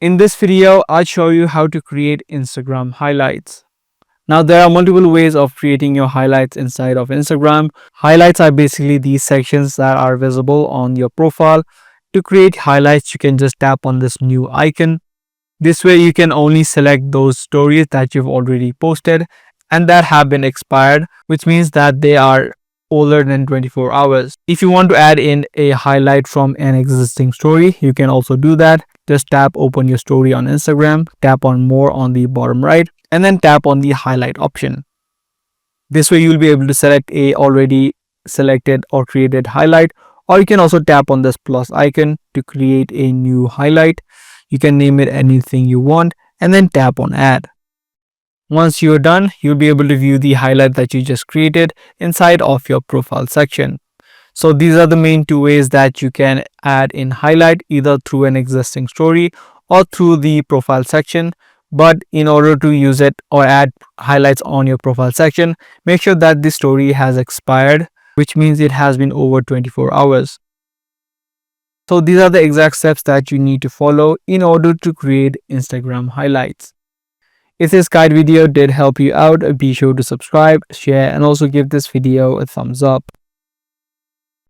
In this video, I'll show you how to create Instagram highlights. Now, there are multiple ways of creating your highlights inside of Instagram. Highlights are basically these sections that are visible on your profile. To create highlights, you can just tap on this new icon. This way, you can only select those stories that you've already posted and that have been expired, which means that they are older than 24 hours. If you want to add in a highlight from an existing story, you can also do that. Just tap open your story on Instagram, tap on more on the bottom right, and then tap on the highlight option. This way you'll be able to select a already selected or created highlight, or you can also tap on this plus icon to create a new highlight. You can name it anything you want and then tap on add. Once you're done, you'll be able to view the highlight that you just created inside of your profile section. So these are the main two ways that you can add in highlight, either through an existing story or through the profile section. But in order to use it or add highlights on your profile section, make sure that the story has expired, which means it has been over 24 hours. So these are the exact steps that you need to follow in order to create Instagram highlights. If this guide video did help you out, be sure to subscribe, share, and also give this video a thumbs up.